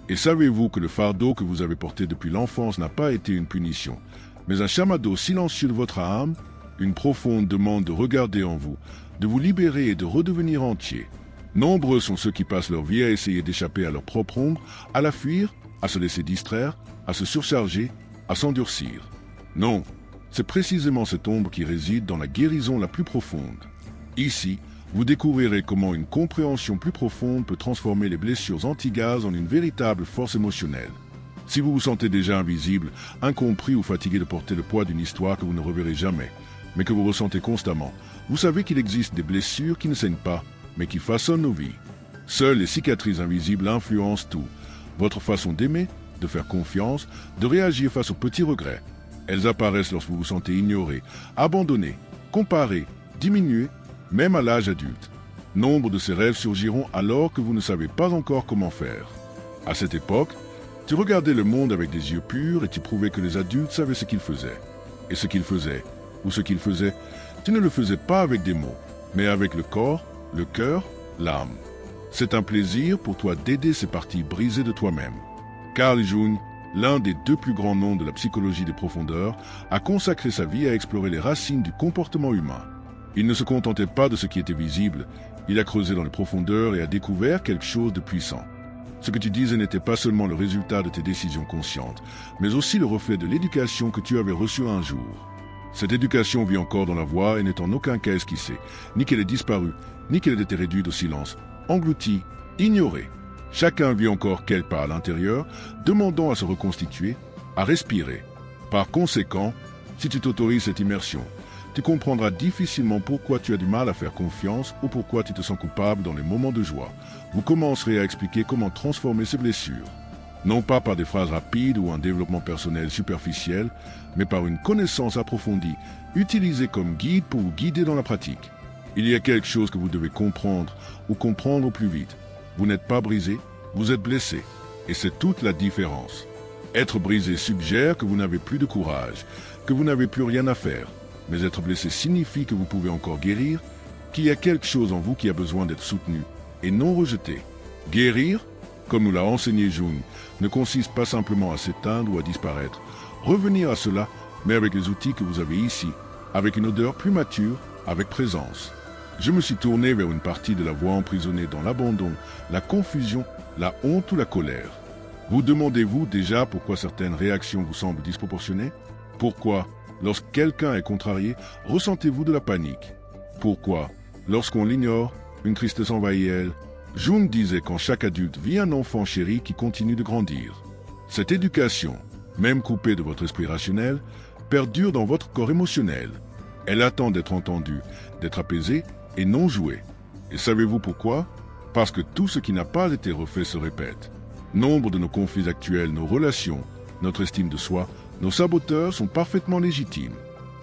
Et savez-vous que le fardeau que vous avez porté depuis l'enfance n'a pas été une punition, mais un chamadeau silencieux de votre âme, une profonde demande de regarder en vous, de vous libérer et de redevenir entier. Nombreux sont ceux qui passent leur vie à essayer d'échapper à leur propre ombre, à la fuir, à se laisser distraire, à se surcharger, à s'endurcir. Non, c'est précisément cette ombre qui réside dans la guérison la plus profonde. Ici, vous découvrirez comment une compréhension plus profonde peut transformer les blessures anti-gaz en une véritable force émotionnelle. Si vous vous sentez déjà invisible, incompris ou fatigué de porter le poids d'une histoire que vous ne reverrez jamais, mais que vous ressentez constamment, vous savez qu'il existe des blessures qui ne saignent pas, mais qui façonnent nos vies. Seules les cicatrices invisibles influencent tout. Votre façon d'aimer, de faire confiance, de réagir face aux petits regrets. Elles apparaissent lorsque vous vous sentez ignoré, abandonné, comparé, diminué, même à l'âge adulte. Nombre de ces rêves surgiront alors que vous ne savez pas encore comment faire. À cette époque, tu regardais le monde avec des yeux purs et tu prouvais que les adultes savaient ce qu'ils faisaient. Et ce qu'ils faisaient, ou ce qu'ils faisaient, tu ne le faisais pas avec des mots, mais avec le corps, le cœur, l'âme. C'est un plaisir pour toi d'aider ces parties brisées de toi-même. Carl Jung, l'un des deux plus grands noms de la psychologie des profondeurs, a consacré sa vie à explorer les racines du comportement humain. Il ne se contentait pas de ce qui était visible, il a creusé dans les profondeurs et a découvert quelque chose de puissant. Ce que tu disais n'était pas seulement le résultat de tes décisions conscientes, mais aussi le reflet de l'éducation que tu avais reçue un jour. Cette éducation vit encore dans la voix et n'est en aucun cas esquissée, ni qu'elle ait disparu, ni qu'elle ait été réduite au silence, engloutie, ignorée. Chacun vit encore quelque part à l'intérieur, demandant à se reconstituer, à respirer. Par conséquent, si tu t'autorises cette immersion, tu comprendras difficilement pourquoi tu as du mal à faire confiance ou pourquoi tu te sens coupable dans les moments de joie. Vous commencerez à expliquer comment transformer ces blessures. Non pas par des phrases rapides ou un développement personnel superficiel, mais par une connaissance approfondie, utilisée comme guide pour vous guider dans la pratique. Il y a quelque chose que vous devez comprendre ou comprendre au plus vite. Vous n'êtes pas brisé, vous êtes blessé. Et c'est toute la différence. Être brisé suggère que vous n'avez plus de courage, que vous n'avez plus rien à faire. Mais être blessé signifie que vous pouvez encore guérir, qu'il y a quelque chose en vous qui a besoin d'être soutenu et non rejeté. Guérir, comme nous l'a enseigné Jung, ne consiste pas simplement à s'éteindre ou à disparaître. Revenir à cela, mais avec les outils que vous avez ici, avec une odeur plus mature, avec présence. Je me suis tourné vers une partie de la voix emprisonnée dans l'abandon, la confusion, la honte ou la colère. Vous demandez-vous déjà pourquoi certaines réactions vous semblent disproportionnées? Pourquoi, lorsque quelqu'un est contrarié, ressentez-vous de la panique? Pourquoi, lorsqu'on l'ignore, une tristesse envahit elle? Jung disait qu'en chaque adulte vit un enfant chéri qui continue de grandir. Cette éducation, même coupée de votre esprit rationnel, perdure dans votre corps émotionnel. Elle attend d'être entendue, d'être apaisée et non jouée. Et savez-vous pourquoi? Parce que tout ce qui n'a pas été refait se répète. Nombre de nos conflits actuels, nos relations, notre estime de soi, nos saboteurs sont parfaitement légitimes.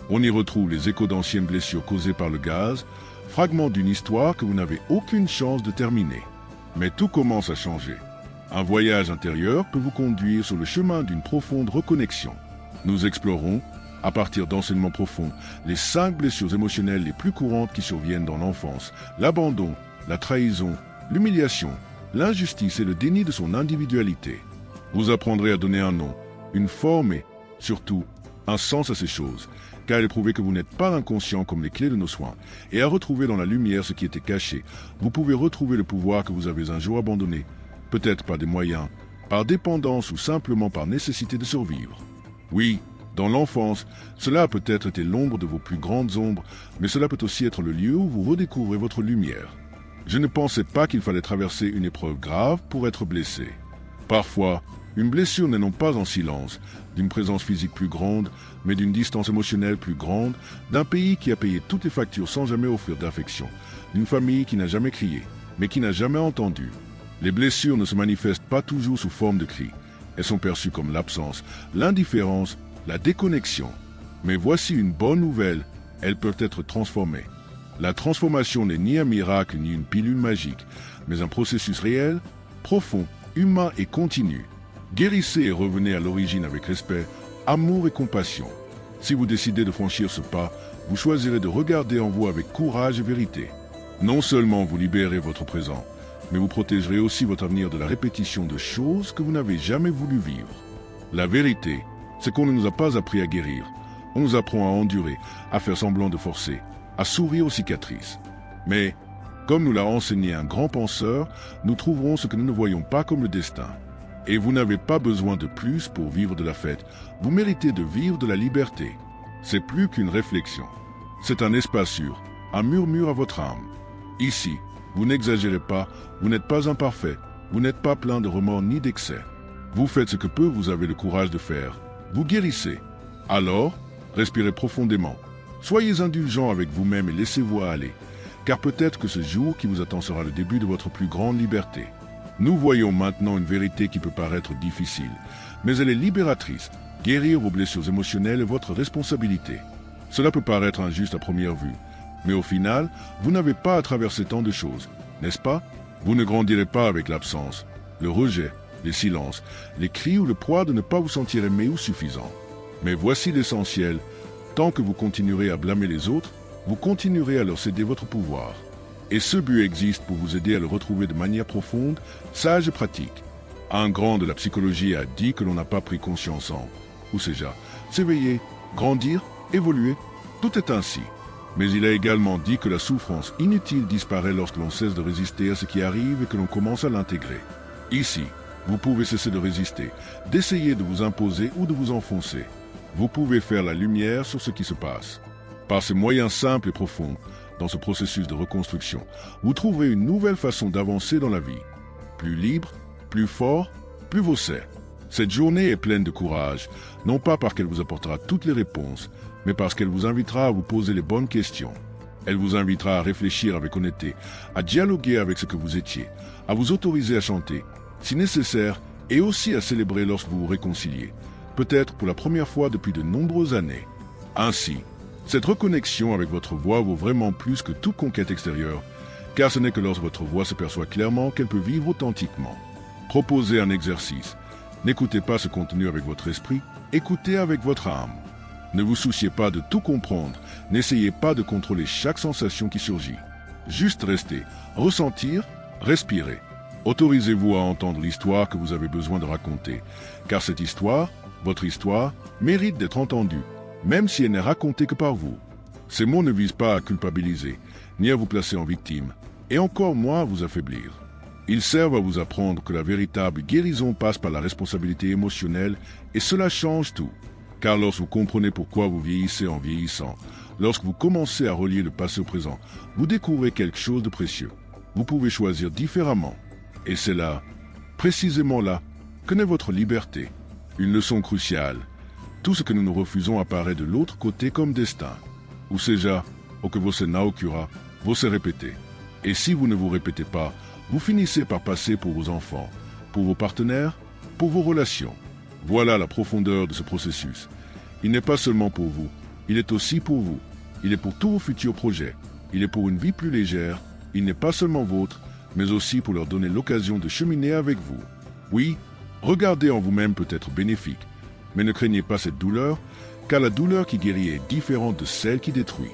On y retrouve les échos d'anciennes blessures causées par le gaz, fragments d'une histoire que vous n'avez aucune chance de terminer. Mais tout commence à changer. Un voyage intérieur peut vous conduire sur le chemin d'une profonde reconnexion. Nous explorons, à partir d'enseignements profonds, les 5 blessures émotionnelles les plus courantes qui surviennent dans l'enfance: l'abandon, la trahison, l'humiliation, l'injustice et le déni de son individualité. Vous apprendrez à donner un nom, une forme et, surtout, un sens à ces choses, car il est prouvé que vous n'êtes pas inconscient comme les clés de nos soins, et à retrouver dans la lumière ce qui était caché, vous pouvez retrouver le pouvoir que vous avez un jour abandonné, peut-être par des moyens, par dépendance ou simplement par nécessité de survivre. Oui, dans l'enfance, cela a peut-être été l'ombre de vos plus grandes ombres, mais cela peut aussi être le lieu où vous redécouvrez votre lumière. Je ne pensais pas qu'il fallait traverser une épreuve grave pour être blessé. Parfois, une blessure n'est non pas en silence, d'une présence physique plus grande, mais d'une distance émotionnelle plus grande, d'un pays qui a payé toutes les factures sans jamais offrir d'affection, d'une famille qui n'a jamais crié, mais qui n'a jamais entendu. Les blessures ne se manifestent pas toujours sous forme de cris. Elles sont perçues comme l'absence, l'indifférence, la déconnexion. Mais voici une bonne nouvelle, elles peuvent être transformées. La transformation n'est ni un miracle ni une pilule magique, mais un processus réel, profond, humain et continu. Guérissez et revenez à l'origine avec respect, amour et compassion. Si vous décidez de franchir ce pas, vous choisirez de regarder en vous avec courage et vérité. Non seulement vous libérez votre présent, mais vous protégerez aussi votre avenir de la répétition de choses que vous n'avez jamais voulu vivre. La vérité, c'est qu'on ne nous a pas appris à guérir. On nous apprend à endurer, à faire semblant de forcer, à sourire aux cicatrices. Mais, comme nous l'a enseigné un grand penseur, nous trouverons ce que nous ne voyons pas comme le destin. Et vous n'avez pas besoin de plus pour vivre de la fête. Vous méritez de vivre de la liberté. C'est plus qu'une réflexion. C'est un espace sûr, un murmure à votre âme. Ici, vous n'exagérez pas, vous n'êtes pas imparfait, vous n'êtes pas plein de remords ni d'excès. Vous faites ce que peu vous avez le courage de faire. Vous guérissez. Alors, respirez profondément. Soyez indulgent avec vous-même et laissez-vous aller. Car peut-être que ce jour qui vous attend sera le début de votre plus grande liberté. Nous voyons maintenant une vérité qui peut paraître difficile, mais elle est libératrice. Guérir vos blessures émotionnelles est votre responsabilité. Cela peut paraître injuste à première vue, mais au final, vous n'avez pas à traverser tant de choses, n'est-ce pas? Vous ne grandirez pas avec l'absence, le rejet, les silences, les cris ou le poids de ne pas vous sentir aimé ou suffisant. Mais voici l'essentiel, tant que vous continuerez à blâmer les autres, vous continuerez à leur céder votre pouvoir. Et ce but existe pour vous aider à le retrouver de manière profonde, sage et pratique. Un grand de la psychologie a dit que l'on n'a pas pris conscience en, ou sais-je, s'éveiller, grandir, évoluer, tout est ainsi. Mais il a également dit que la souffrance inutile disparaît lorsque l'on cesse de résister à ce qui arrive et que l'on commence à l'intégrer. Ici, vous pouvez cesser de résister, d'essayer de vous imposer ou de vous enfoncer. Vous pouvez faire la lumière sur ce qui se passe. Par ces moyens simples et profonds, dans ce processus de reconstruction, vous trouverez une nouvelle façon d'avancer dans la vie. Plus libre, plus fort, plus vous sait. Cette journée est pleine de courage, non pas parce qu'elle vous apportera toutes les réponses, mais parce qu'elle vous invitera à vous poser les bonnes questions. Elle vous invitera à réfléchir avec honnêteté, à dialoguer avec ce que vous étiez, à vous autoriser à chanter, si nécessaire, et aussi à célébrer lorsque vous vous réconciliez, peut-être pour la première fois depuis de nombreuses années. Ainsi, cette reconnexion avec votre voix vaut vraiment plus que toute conquête extérieure, car ce n'est que lorsque votre voix se perçoit clairement qu'elle peut vivre authentiquement. Proposez un exercice. N'écoutez pas ce contenu avec votre esprit, écoutez avec votre âme. Ne vous souciez pas de tout comprendre, n'essayez pas de contrôler chaque sensation qui surgit. Juste restez, ressentir, respirer. Autorisez-vous à entendre l'histoire que vous avez besoin de raconter, car cette histoire, votre histoire, mérite d'être entendue, même si elle n'est racontée que par vous. Ces mots ne visent pas à culpabiliser, ni à vous placer en victime, et encore moins à vous affaiblir. Ils servent à vous apprendre que la véritable guérison passe par la responsabilité émotionnelle, et cela change tout. Car lorsque vous comprenez pourquoi vous vieillissez en vieillissant, lorsque vous commencez à relier le passé au présent, vous découvrez quelque chose de précieux. Vous pouvez choisir différemment. Et c'est là, précisément là, que naît votre liberté. Une leçon cruciale. Tout ce que nous nous refusons apparaît de l'autre côté comme destin. Ou seja, o que você não cura, você répéter. Et si vous ne vous répétez pas, vous finissez par passer pour vos enfants, pour vos partenaires, pour vos relations. Voilà la profondeur de ce processus. Il n'est pas seulement pour vous, il est aussi pour vous. Il est pour tous vos futurs projets. Il est pour une vie plus légère. Il n'est pas seulement vôtre, mais aussi pour leur donner l'occasion de cheminer avec vous. Oui, regardez en vous-même peut être bénéfique, mais ne craignez pas cette douleur, car la douleur qui guérit est différente de celle qui détruit.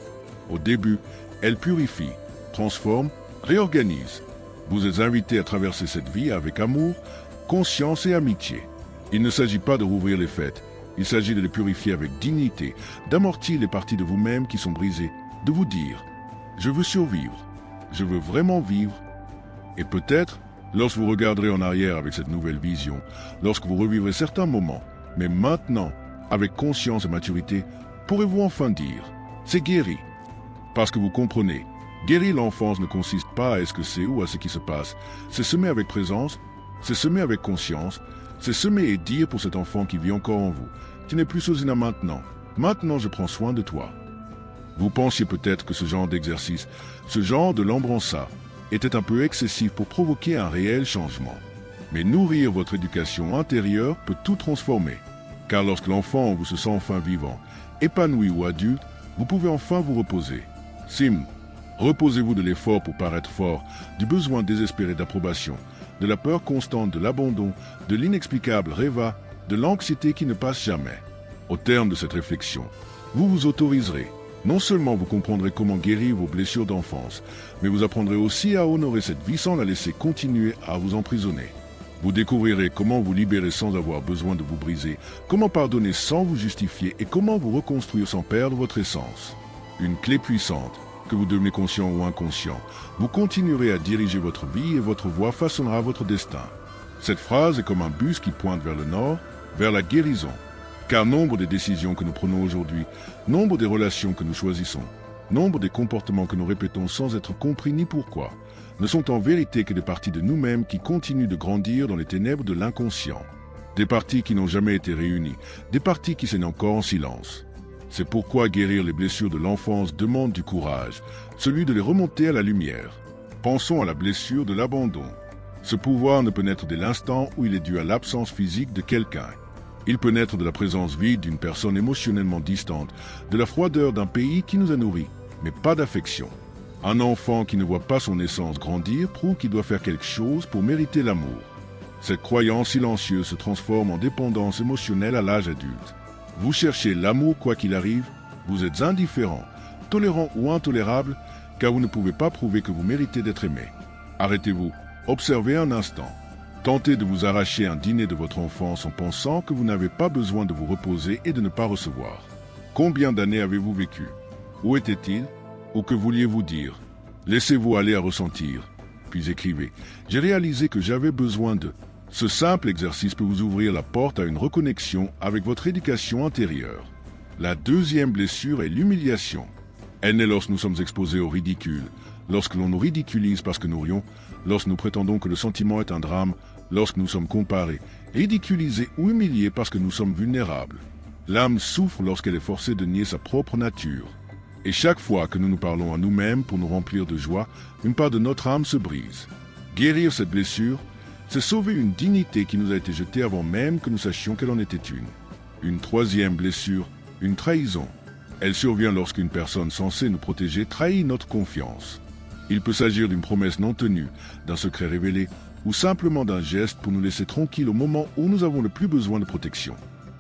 Au début, elle purifie, transforme, réorganise. Vous êtes invité à traverser cette vie avec amour, conscience et amitié. Il ne s'agit pas de rouvrir les fêtes, il s'agit de les purifier avec dignité, d'amortir les parties de vous-même qui sont brisées, de vous dire « Je veux survivre, je veux vraiment vivre ». Et peut-être, lorsque vous regarderez en arrière avec cette nouvelle vision, lorsque vous revivrez certains moments, mais maintenant, avec conscience et maturité, pourrez-vous enfin dire « C'est guéri ». Parce que vous comprenez, guérir l'enfance ne consiste pas à esquisser ou à ce qui se passe, c'est semer avec présence, c'est semer avec conscience, c'est semer et dire pour cet enfant qui vit encore en vous, tu n'es plus Sosina maintenant, maintenant je prends soin de toi. Vous pensiez peut-être que ce genre d'exercice, ce genre de l'embrança, était un peu excessif pour provoquer un réel changement. Mais nourrir votre éducation intérieure peut tout transformer, car lorsque l'enfant en vous se sent enfin vivant, épanoui ou adulte, vous pouvez enfin vous reposer. Sim, reposez-vous de l'effort pour paraître fort, du besoin désespéré d'approbation, de la peur constante de l'abandon, de l'inexplicable rêva, de l'anxiété qui ne passe jamais. Au terme de cette réflexion, vous vous autoriserez, Non seulement vous comprendrez comment guérir vos blessures d'enfance, mais vous apprendrez aussi à honorer cette vie sans la laisser continuer à vous emprisonner. Vous découvrirez comment vous libérer sans avoir besoin de vous briser, comment pardonner sans vous justifier et comment vous reconstruire sans perdre votre essence. Une clé puissante, que vous devenez conscient ou inconscient, vous continuerez à diriger votre vie et votre voie façonnera votre destin. Cette phrase est comme un bus qui pointe vers le nord, vers la guérison. Car nombre des décisions que nous prenons aujourd'hui, nombre des relations que nous choisissons, nombre des comportements que nous répétons sans être compris ni pourquoi, ne sont en vérité que des parties de nous-mêmes qui continuent de grandir dans les ténèbres de l'inconscient. Des parties qui n'ont jamais été réunies, des parties qui saignent encore en silence. C'est pourquoi guérir les blessures de l'enfance demande du courage, celui de les remonter à la lumière. Pensons à la blessure de l'abandon. Ce pouvoir ne peut naître dès l'instant où il est dû à l'absence physique de quelqu'un. Il peut naître de la présence vide d'une personne émotionnellement distante, de la froideur d'un pays qui nous a nourris, mais pas d'affection. Un enfant qui ne voit pas son essence grandir prouve qu'il doit faire quelque chose pour mériter l'amour. Cette croyance silencieuse se transforme en dépendance émotionnelle à l'âge adulte. Vous cherchez l'amour quoi qu'il arrive, vous êtes indifférent, tolérant ou intolérable, car vous ne pouvez pas prouver que vous méritez d'être aimé. Arrêtez-vous, observez un instant. Tentez de vous arracher un dîner de votre enfance en pensant que vous n'avez pas besoin de vous reposer et de ne pas recevoir. Combien d'années avez-vous vécu? Où était-il? Ou que vouliez-vous dire? Laissez-vous aller à ressentir, puis écrivez. J'ai réalisé que j'avais besoin de... Ce simple exercice peut vous ouvrir la porte à une reconnexion avec votre éducation intérieure. La deuxième blessure est l'humiliation. Elle naît lorsque nous sommes exposés au ridicule, lorsque l'on nous ridiculise parce que nous rions, lorsque nous prétendons que le sentiment est un drame, lorsque nous sommes comparés, ridiculisés ou humiliés parce que nous sommes vulnérables. L'âme souffre lorsqu'elle est forcée de nier sa propre nature. Et chaque fois que nous nous parlons à nous-mêmes pour nous remplir de joie, une part de notre âme se brise. Guérir cette blessure, c'est sauver une dignité qui nous a été jetée avant même que nous sachions qu'elle en était une. Une troisième blessure, une trahison. Elle survient lorsqu'une personne censée nous protéger trahit notre confiance. Il peut s'agir d'une promesse non tenue, d'un secret révélé, ou simplement d'un geste pour nous laisser tranquilles au moment où nous avons le plus besoin de protection.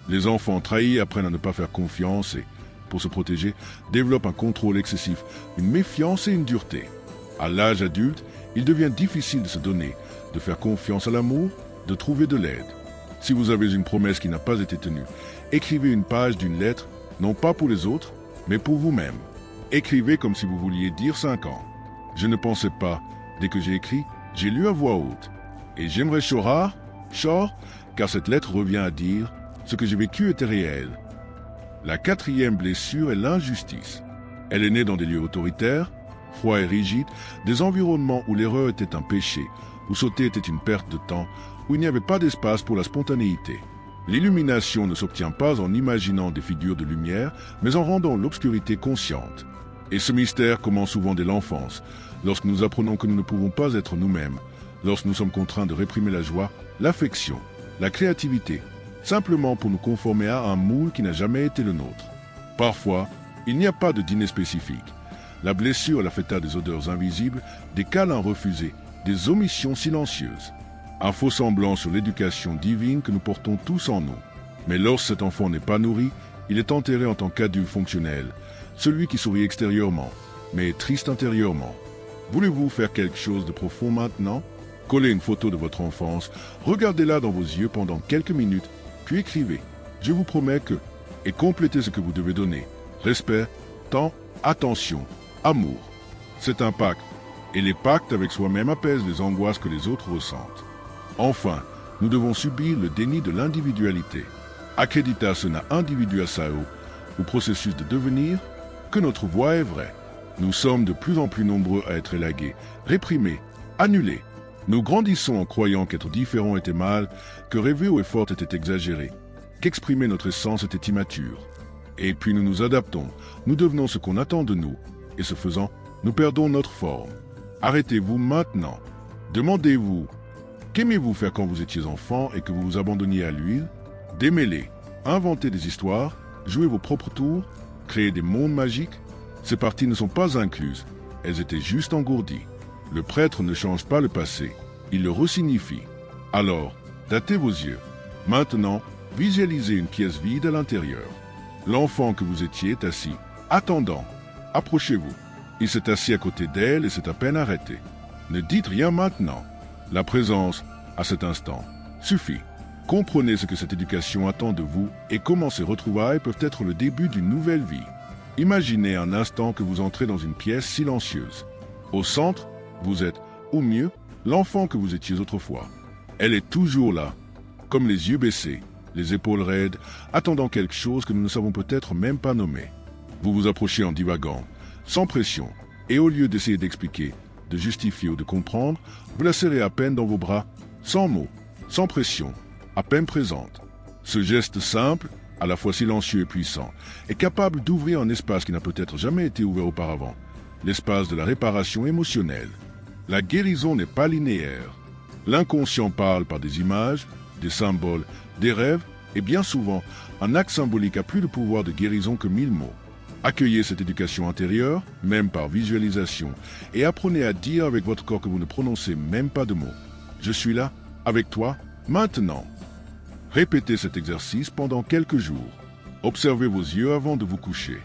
Les enfants trahis apprennent à ne pas faire confiance et, pour se protéger, développent un contrôle excessif, une méfiance et une dureté. À l'âge adulte, il devient difficile de se donner, de faire confiance à l'amour, de trouver de l'aide. Si vous avez une promesse qui n'a pas été tenue, écrivez une page d'une lettre, non pas pour les autres, mais pour vous-même. Écrivez comme si vous vouliez dire 5 ans. Je ne pensais pas, dès que j'ai écrit, j'ai lu à voix haute. Et j'aimerais Chorard, car cette lettre revient à dire ce que j'ai vécu était réel. La quatrième blessure est l'injustice. Elle est née dans des lieux autoritaires, froids et rigides, des environnements où l'erreur était un péché, où sauter était une perte de temps, où il n'y avait pas d'espace pour la spontanéité. L'illumination ne s'obtient pas en imaginant des figures de lumière, mais en rendant l'obscurité consciente. Et ce mystère commence souvent dès l'enfance, lorsque nous apprenons que nous ne pouvons pas être nous-mêmes, lorsque nous sommes contraints de réprimer la joie, l'affection, la créativité, simplement pour nous conformer à un moule qui n'a jamais été le nôtre. Parfois, il n'y a pas de dîner spécifique. La blessure est la fête des odeurs invisibles, des câlins refusés, des omissions silencieuses. Un faux semblant sur l'éducation divine que nous portons tous en nous. Mais lorsque cet enfant n'est pas nourri, il est enterré en tant qu'adulte fonctionnel, celui qui sourit extérieurement, mais est triste intérieurement. Voulez-vous faire quelque chose de profond maintenant? Collez une photo de votre enfance, regardez-la dans vos yeux pendant quelques minutes, puis écrivez « Je vous promets que… » et complétez ce que vous devez donner. Respect, temps, attention, amour. C'est un pacte, et les pactes avec soi-même apaisent les angoisses que les autres ressentent. Enfin, nous devons subir le déni de l'individualité. Accreditar-se individuação, au processus de devenir, que notre voix est vraie. Nous sommes de plus en plus nombreux à être élagués, réprimés, annulés. Nous grandissons en croyant qu'être différent était mal, que rêver haut et fort était exagéré, qu'exprimer notre essence était immature. Et puis nous nous adaptons, nous devenons ce qu'on attend de nous, et ce faisant, nous perdons notre forme. Arrêtez-vous maintenant. Demandez-vous, qu'aimez-vous faire quand vous étiez enfant et que vous vous abandonniez à l'huile? Démêlez, inventez des histoires, jouez vos propres tours, créez des mondes magiques. Ces parties ne sont pas incluses, elles étaient juste engourdies. Le prêtre ne change pas le passé, il le resignifie. Alors, datez vos yeux. Maintenant, visualisez une pièce vide à l'intérieur. L'enfant que vous étiez est assis, attendant. Approchez-vous. Il s'est assis à côté d'elle et s'est à peine arrêté. Ne dites rien maintenant. La présence, à cet instant, suffit. Comprenez ce que cette éducation attend de vous et comment ces retrouvailles peuvent être le début d'une nouvelle vie. Imaginez un instant que vous entrez dans une pièce silencieuse. Au centre, vous êtes, ou mieux, l'enfant que vous étiez autrefois. Elle est toujours là, comme les yeux baissés, les épaules raides, attendant quelque chose que nous ne savons peut-être même pas nommer. Vous vous approchez en divagant, sans pression, et au lieu d'essayer d'expliquer, de justifier ou de comprendre, vous la serrez à peine dans vos bras, sans mots, sans pression, à peine présente. Ce geste simple, à la fois silencieux et puissant, est capable d'ouvrir un espace qui n'a peut-être jamais été ouvert auparavant, l'espace de la réparation émotionnelle. La guérison n'est pas linéaire. L'inconscient parle par des images, des symboles, des rêves, et bien souvent, un acte symbolique a plus de pouvoir de guérison que 1000 mots. Accueillez cette éducation intérieure, même par visualisation, et apprenez à dire avec votre corps que vous ne prononcez même pas de mots. Je suis là, avec toi, maintenant. Répétez cet exercice pendant quelques jours. Observez vos yeux avant de vous coucher.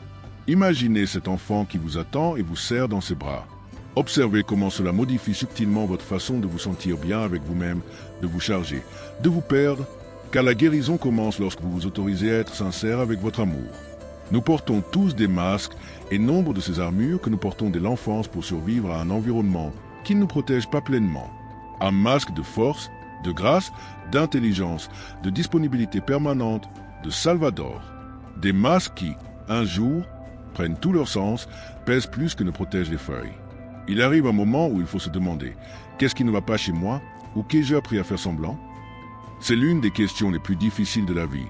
Imaginez cet enfant qui vous attend et vous serre dans ses bras. Observez comment cela modifie subtilement votre façon de vous sentir bien avec vous-même, de vous charger, de vous perdre, car la guérison commence lorsque vous vous autorisez à être sincère avec votre amour. Nous portons tous des masques et nombre de ces armures que nous portons dès l'enfance pour survivre à un environnement qui ne nous protège pas pleinement. Un masque de force, de grâce, d'intelligence, de disponibilité permanente, de Salvador. Des masques qui, un jour, prennent tout leur sens, pèsent plus que ne protègent les feuilles. Il arrive un moment où il faut se demander « Qu'est-ce qui ne va pas chez moi ?» ou « Qu'ai-je appris à faire semblant ?» C'est l'une des questions les plus difficiles de la vie,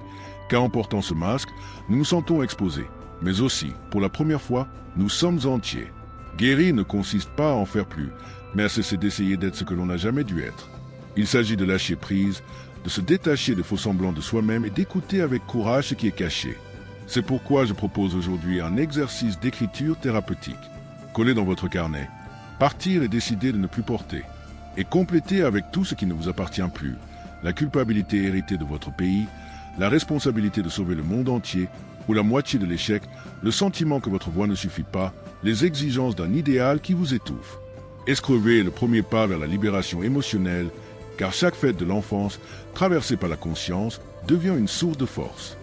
car en portant ce masque, nous nous sentons exposés. Mais aussi, pour la première fois, nous sommes entiers. Guérir ne consiste pas à en faire plus, mais à cesser d'essayer d'être ce que l'on n'a jamais dû être. Il s'agit de lâcher prise, de se détacher de faux semblants de soi-même et d'écouter avec courage ce qui est caché. C'est pourquoi je propose aujourd'hui un exercice d'écriture thérapeutique. Collez dans votre carnet, partir et décider de ne plus porter, et compléter avec tout ce qui ne vous appartient plus, la culpabilité héritée de votre pays, la responsabilité de sauver le monde entier, ou la moitié de l'échec, le sentiment que votre voix ne suffit pas, les exigences d'un idéal qui vous étouffe. Escrever est le premier pas vers la libération émotionnelle, car chaque fête de l'enfance, traversée par la conscience, devient une source de force.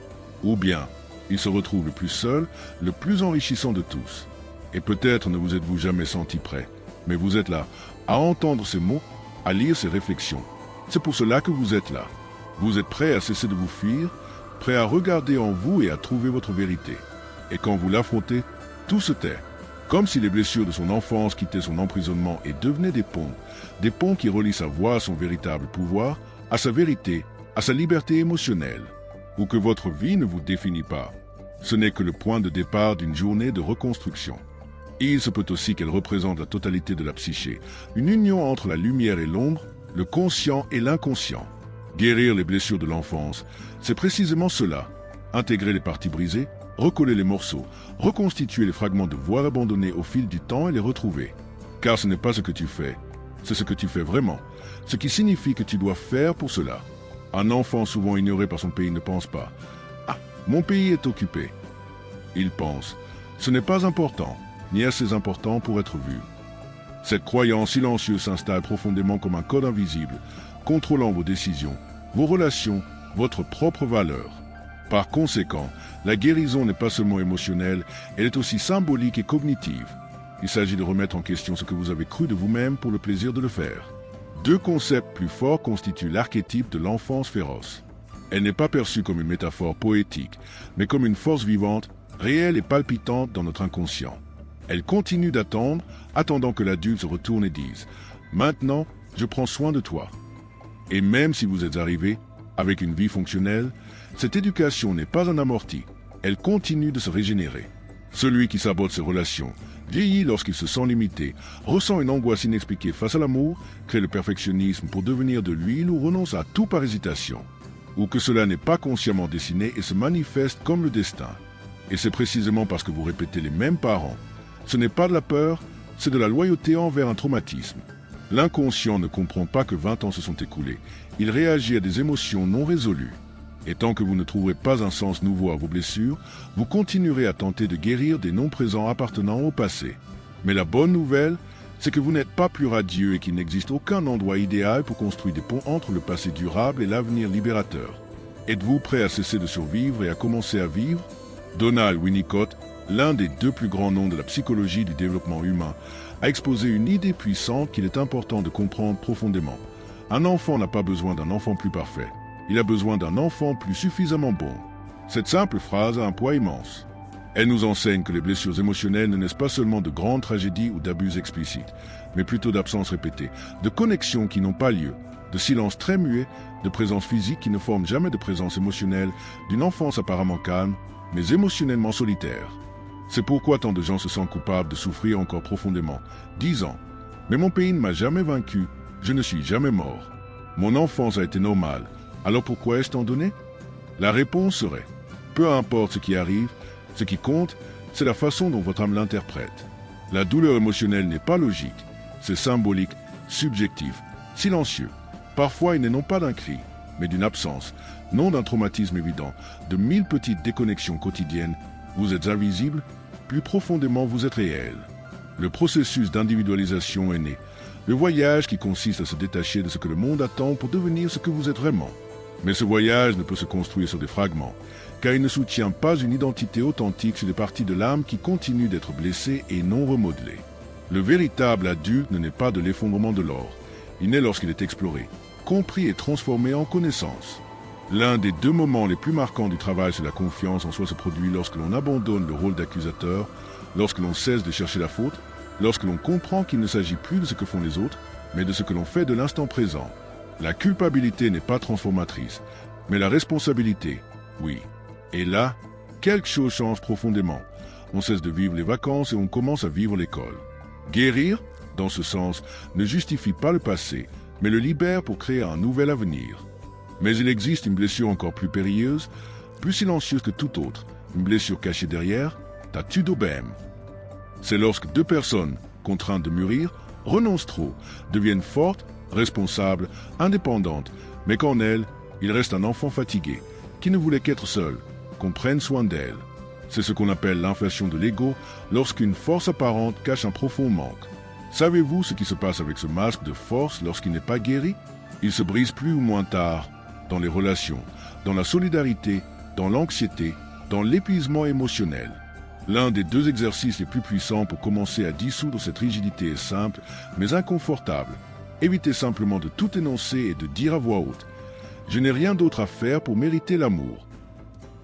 Ou bien, il se retrouve le plus seul, le plus enrichissant de tous. Et peut-être ne vous êtes-vous jamais senti prêt, mais vous êtes là, à entendre ces mots, à lire ces réflexions. C'est pour cela que vous êtes là. Vous êtes prêt à cesser de vous fuir, prêt à regarder en vous et à trouver votre vérité. Et quand vous l'affrontez, tout se tait. Comme si les blessures de son enfance quittaient son emprisonnement et devenaient des ponts qui relient sa voix à son véritable pouvoir, à sa vérité, à sa liberté émotionnelle. Ou que votre vie ne vous définit pas. Ce n'est que le point de départ d'une journée de reconstruction. Et il se peut aussi qu'elle représente la totalité de la psyché, une union entre la lumière et l'ombre, le conscient et l'inconscient. Guérir les blessures de l'enfance, c'est précisément cela. Intégrer les parties brisées, recoller les morceaux, reconstituer les fragments de voix abandonnés au fil du temps et les retrouver. Car ce n'est pas ce que tu fais, c'est ce que tu fais vraiment, ce qui signifie que tu dois faire pour cela. Un enfant souvent ignoré par son pays ne pense pas « Ah, mon pays est occupé ». Il pense « Ce n'est pas important, ni assez important pour être vu ». Cette croyance silencieuse s'installe profondément comme un code invisible, contrôlant vos décisions, vos relations, votre propre valeur. Par conséquent, la guérison n'est pas seulement émotionnelle, elle est aussi symbolique et cognitive. Il s'agit de remettre en question ce que vous avez cru de vous-même pour le plaisir de le faire. Deux concepts plus forts constituent l'archétype de l'enfance féroce. Elle n'est pas perçue comme une métaphore poétique, mais comme une force vivante, réelle et palpitante dans notre inconscient. Elle continue d'attendre, attendant que l'adulte se retourne et dise « Maintenant, je prends soin de toi ». Et même si vous êtes arrivé, avec une vie fonctionnelle, cette éducation n'est pas un amorti, elle continue de se régénérer. Celui qui sabote ses relations, vieillit lorsqu'il se sent limité, ressent une angoisse inexpliquée face à l'amour, crée le perfectionnisme pour devenir de l'huile ou renonce à tout par hésitation. Ou que cela n'est pas consciemment dessiné et se manifeste comme le destin. Et c'est précisément parce que vous répétez les mêmes parents. Ce n'est pas de la peur, c'est de la loyauté envers un traumatisme. L'inconscient ne comprend pas que 20 ans se sont écoulés. Il réagit à des émotions non résolues. Et tant que vous ne trouverez pas un sens nouveau à vos blessures, vous continuerez à tenter de guérir des non-présents appartenant au passé. Mais la bonne nouvelle, c'est que vous n'êtes pas plus radieux et qu'il n'existe aucun endroit idéal pour construire des ponts entre le passé durable et l'avenir libérateur. Êtes-vous prêt à cesser de survivre et à commencer à vivre? Donald Winnicott, l'un des deux plus grands noms de la psychologie du développement humain, a exposé une idée puissante qu'il est important de comprendre profondément. Un enfant n'a pas besoin d'un enfant plus parfait. Il a besoin d'un enfant plus suffisamment bon. Cette simple phrase a un poids immense. Elle nous enseigne que les blessures émotionnelles ne naissent pas seulement de grandes tragédies ou d'abus explicites, mais plutôt d'absences répétées, de connexions qui n'ont pas lieu, de silences très muets, de présences physiques qui ne forment jamais de présence émotionnelle, d'une enfance apparemment calme, mais émotionnellement solitaire. C'est pourquoi tant de gens se sentent coupables de souffrir encore profondément, disant « Mais mon pays ne m'a jamais vaincu, je ne suis jamais mort. Mon enfance a été normale, alors pourquoi ai-je tant donné ?» La réponse serait « Peu importe ce qui arrive, ce qui compte, c'est la façon dont votre âme l'interprète. La douleur émotionnelle n'est pas logique, c'est symbolique, subjectif, silencieux. Parfois, il n'est non pas d'un cri, mais d'une absence, non d'un traumatisme évident, de 1000 petites déconnexions quotidiennes. Vous êtes invisible, plus profondément vous êtes réel. Le processus d'individualisation est né, le voyage qui consiste à se détacher de ce que le monde attend pour devenir ce que vous êtes vraiment. Mais ce voyage ne peut se construire sur des fragments, car il ne soutient pas une identité authentique sur des parties de l'âme qui continuent d'être blessées et non remodelées. Le véritable adulte ne naît pas de l'effondrement de l'or, il naît lorsqu'il est exploré, compris et transformé en connaissance. L'un des deux moments les plus marquants du travail sur la confiance en soi se produit lorsque l'on abandonne le rôle d'accusateur, lorsque l'on cesse de chercher la faute, lorsque l'on comprend qu'il ne s'agit plus de ce que font les autres, mais de ce que l'on fait de l'instant présent. La culpabilité n'est pas transformatrice, mais la responsabilité, oui. Et là, quelque chose change profondément. On cesse de vivre les vacances et on commence à vivre l'école. Guérir, dans ce sens, ne justifie pas le passé, mais le libère pour créer un nouvel avenir. Mais il existe une blessure encore plus périlleuse, plus silencieuse que toute autre, une blessure cachée derrière, ta tudobème. C'est lorsque deux personnes, contraintes de mûrir, renoncent trop, deviennent fortes, responsables, indépendantes, mais qu'en elles, il reste un enfant fatigué, qui ne voulait qu'être seul, qu'on prenne soin d'elle. C'est ce qu'on appelle l'inflation de l'ego, lorsqu'une force apparente cache un profond manque. Savez-vous ce qui se passe avec ce masque de force lorsqu'il n'est pas guéri? Il se brise plus ou moins tard, dans les relations, dans la solidarité, dans l'anxiété, dans l'épuisement émotionnel. L'un des deux exercices les plus puissants pour commencer à dissoudre cette rigidité est simple, mais inconfortable. Évitez simplement de tout énoncer et de dire à voix haute « Je n'ai rien d'autre à faire pour mériter l'amour ».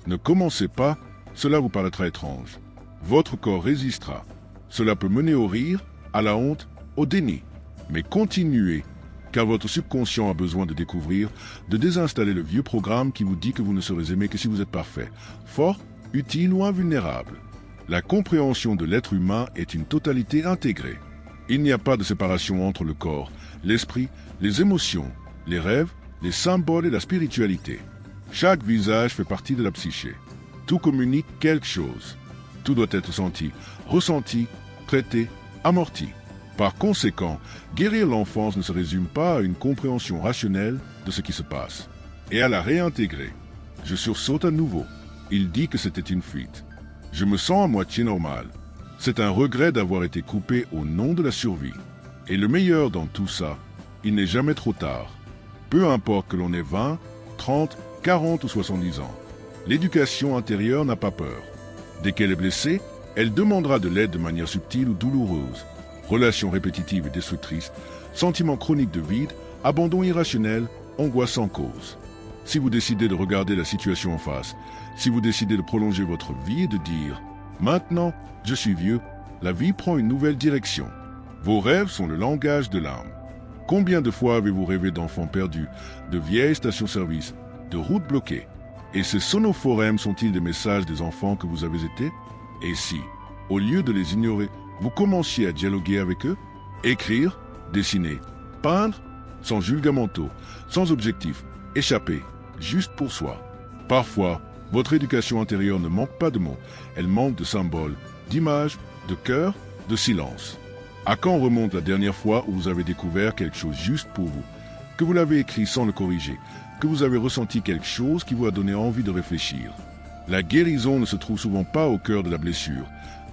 Ne commencez pas, cela vous paraîtra étrange. Votre corps résistera. Cela peut mener au rire, à la honte, au déni. Mais continuez, car votre subconscient a besoin de découvrir, de désinstaller le vieux programme qui vous dit que vous ne serez aimé que si vous êtes parfait, fort, utile ou invulnérable. La compréhension de l'être humain est une totalité intégrée. Il n'y a pas de séparation entre le corps, l'esprit, les émotions, les rêves, les symboles et la spiritualité. Chaque visage fait partie de la psyché. Tout communique quelque chose. Tout doit être senti, ressenti, traité, amorti. Par conséquent, guérir l'enfance ne se résume pas à une compréhension rationnelle de ce qui se passe, et à la réintégrer. Je sursaute à nouveau. Il dit que c'était une fuite. Je me sens à moitié normal. C'est un regret d'avoir été coupé au nom de la survie. Et le meilleur dans tout ça, il n'est jamais trop tard. Peu importe que l'on ait 20, 30, 40 ou 70 ans. L'éducation intérieure n'a pas peur. Dès qu'elle est blessée, elle demandera de l'aide de manière subtile ou douloureuse. Relations répétitives et destructrices, sentiments chroniques de vide, abandon irrationnel, angoisse sans cause. Si vous décidez de regarder la situation en face, si vous décidez de prolonger votre vie et de dire « Maintenant, je suis vieux », la vie prend une nouvelle direction. Vos rêves sont le langage de l'âme. Combien de fois avez-vous rêvé d'enfants perdus, de vieilles stations-service, de routes bloquées? Et ces sonophorèmes sont-ils des messages des enfants que vous avez été? Et si, au lieu de les ignorer, vous commenciez à dialoguer avec eux? Écrire, dessiner, peindre, sans julgamento, sans objectif, échapper, juste pour soi. Parfois, votre éducation intérieure ne manque pas de mots, elle manque de symboles, d'images, de cœur, de silence. À quand remonte la dernière fois où vous avez découvert quelque chose juste pour vous? que vous l'avez écrit sans le corriger, que vous avez ressenti quelque chose qui vous a donné envie de réfléchir. La guérison ne se trouve souvent pas au cœur de la blessure,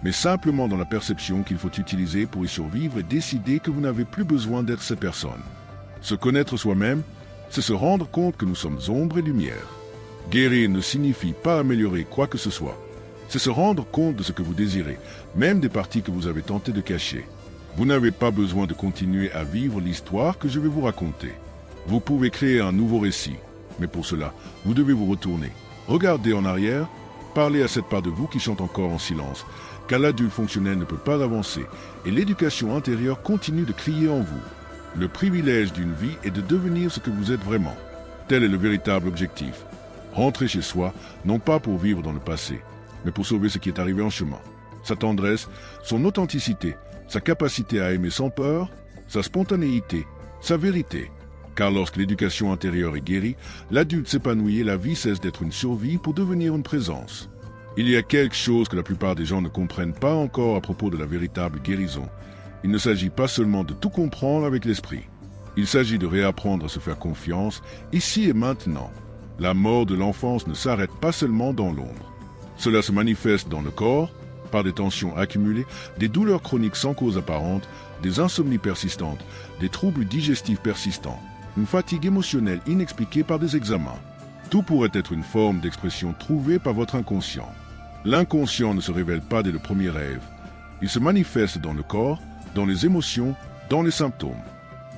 mais simplement dans la perception qu'il faut utiliser pour y survivre et décider que vous n'avez plus besoin d'être cette personne. Se connaître soi-même, c'est se rendre compte que nous sommes ombre et lumière. Guérir ne signifie pas améliorer quoi que ce soit. C'est se rendre compte de ce que vous désirez, même des parties que vous avez tenté de cacher. Vous n'avez pas besoin de continuer à vivre l'histoire que je vais vous raconter. Vous pouvez créer un nouveau récit, mais pour cela, vous devez vous retourner, regarder en arrière, parler à cette part de vous qui chante encore en silence, car l'adulte fonctionnel ne peut pas avancer et l'éducation intérieure continue de crier en vous. Le privilège d'une vie est de devenir ce que vous êtes vraiment. Tel est le véritable objectif. Rentrer chez soi, non pas pour vivre dans le passé, mais pour sauver ce qui est arrivé en chemin. Sa tendresse, son authenticité, sa capacité à aimer sans peur, sa spontanéité, sa vérité. Car lorsque l'éducation intérieure est guérie, l'adulte s'épanouit et la vie cesse d'être une survie pour devenir une présence. Il y a quelque chose que la plupart des gens ne comprennent pas encore à propos de la véritable guérison. Il ne s'agit pas seulement de tout comprendre avec l'esprit. Il s'agit de réapprendre à se faire confiance, ici et maintenant. La mort de l'enfance ne s'arrête pas seulement dans l'ombre. Cela se manifeste dans le corps, par des tensions accumulées, des douleurs chroniques sans cause apparente, des insomnies persistantes, des troubles digestifs persistants, une fatigue émotionnelle inexpliquée par des examens. Tout pourrait être une forme d'expression trouvée par votre inconscient. L'inconscient ne se révèle pas dès le premier rêve. Il se manifeste dans le corps, dans les émotions, dans les symptômes.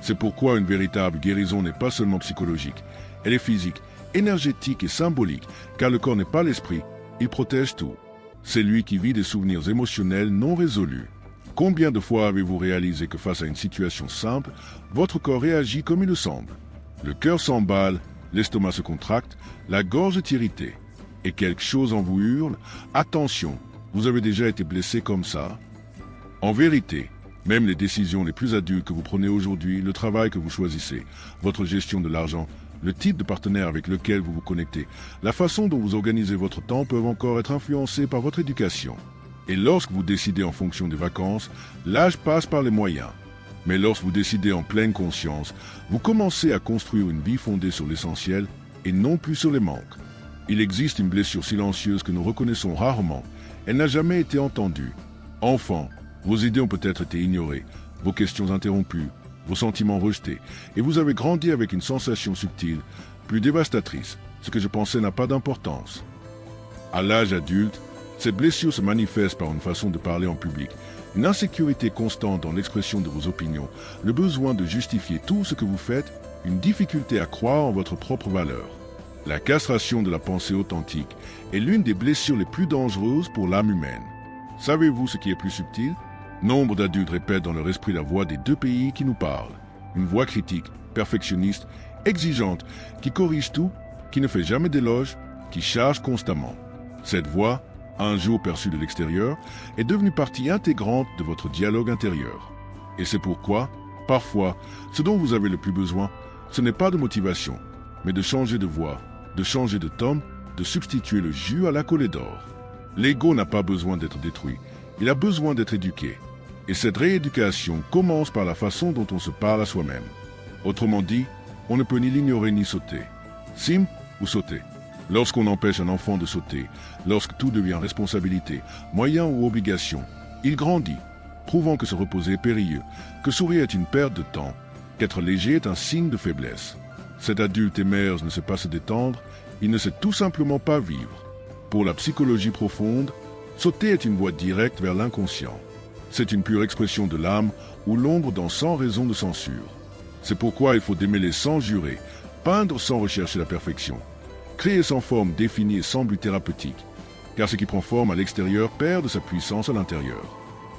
C'est pourquoi une véritable guérison n'est pas seulement psychologique, elle est physique, énergétique et symbolique, car le corps n'est pas l'esprit, il protège tout. C'est lui qui vit des souvenirs émotionnels non résolus. Combien de fois avez-vous réalisé que face à une situation simple, votre corps réagit comme il le semble? Le cœur s'emballe, l'estomac se contracte, la gorge est irritée. Et quelque chose en vous hurle, attention, vous avez déjà été blessé comme ça? En vérité, même les décisions les plus adultes que vous prenez aujourd'hui, le travail que vous choisissez, votre gestion de l'argent, le type de partenaire avec lequel vous vous connectez, la façon dont vous organisez votre temps peuvent encore être influencés par votre éducation. Et lorsque vous décidez en fonction des vacances, l'âge passe par les moyens. Mais lorsque vous décidez en pleine conscience, vous commencez à construire une vie fondée sur l'essentiel et non plus sur les manques. Il existe une blessure silencieuse que nous reconnaissons rarement. Elle n'a jamais été entendue. Enfant, vos idées ont peut-être été ignorées, vos questions interrompues, vos sentiments rejetés, et vous avez grandi avec une sensation subtile, plus dévastatrice. Ce que je pensais n'a pas d'importance. À l'âge adulte, cette blessure se manifeste par une façon de parler en public, une insécurité constante dans l'expression de vos opinions, le besoin de justifier tout ce que vous faites, une difficulté à croire en votre propre valeur. La castration de la pensée authentique est l'une des blessures les plus dangereuses pour l'âme humaine. Savez-vous ce qui est plus subtil? Nombre d'adultes répètent dans leur esprit la voix des deux pays qui nous parlent. Une voix critique, perfectionniste, exigeante, qui corrige tout, qui ne fait jamais d'éloges, qui charge constamment. Cette voix, un jour perçue de l'extérieur, est devenue partie intégrante de votre dialogue intérieur. Et c'est pourquoi, parfois, ce dont vous avez le plus besoin, ce n'est pas de motivation, mais de changer de voix, de changer de tome, de substituer le jus à la collée d'or. L'ego n'a pas besoin d'être détruit, il a besoin d'être éduqué. Et cette rééducation commence par la façon dont on se parle à soi-même. Autrement dit, on ne peut ni l'ignorer ni sauter. Sim ou sauter. Lorsqu'on empêche un enfant de sauter, lorsque tout devient responsabilité, moyen ou obligation, il grandit, prouvant que se reposer est périlleux, que sourire est une perte de temps, qu'être léger est un signe de faiblesse. Cet adulte émerge ne sait pas se détendre, il ne sait tout simplement pas vivre. Pour la psychologie profonde, sauter est une voie directe vers l'inconscient. C'est une pure expression de l'âme ou l'ombre dans sans raison de censure. C'est pourquoi il faut démêler sans jurer, peindre sans rechercher la perfection, créer sans forme définie et sans but thérapeutique, car ce qui prend forme à l'extérieur perd de sa puissance à l'intérieur.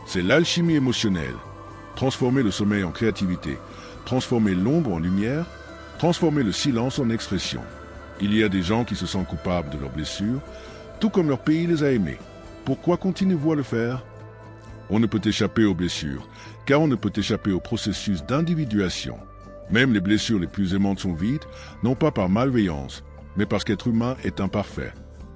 C'est l'alchimie émotionnelle, transformer le sommeil en créativité, transformer l'ombre en lumière, transformer le silence en expression. Il y a des gens qui se sentent coupables de leurs blessures, tout comme leur pays les a aimés. Pourquoi continuez-vous à le faire? On ne peut échapper aux blessures, car on ne peut échapper au processus d'individuation. Même les blessures les plus aimantes sont vides, non pas par malveillance, mais parce qu'être humain est imparfait.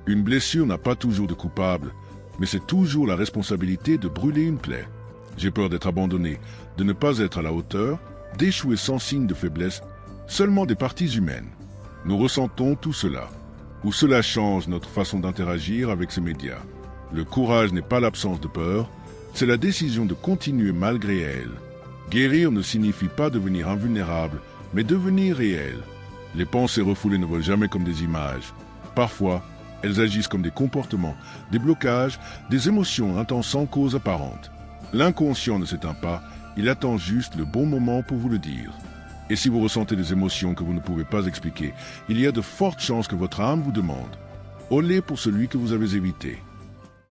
Une blessure n'a pas toujours de coupable, mais c'est toujours la responsabilité de brûler une plaie. J'ai peur d'être abandonné, de ne pas être à la hauteur, d'échouer sans signe de faiblesse. seulement des parties humaines. Nous ressentons tout cela. Ou cela change notre façon d'interagir avec ces médias. Le courage n'est pas l'absence de peur, c'est la décision de continuer malgré elle. Guérir ne signifie pas devenir invulnérable, mais devenir réel. Les pensées refoulées ne volent jamais comme des images. Parfois, elles agissent comme des comportements, des blocages, des émotions intenses sans cause apparente. L'inconscient ne s'éteint pas, il attend juste le bon moment pour vous le dire. Et si vous ressentez des émotions que vous ne pouvez pas expliquer, il y a de fortes chances que votre âme vous demande. Olé pour celui que vous avez évité.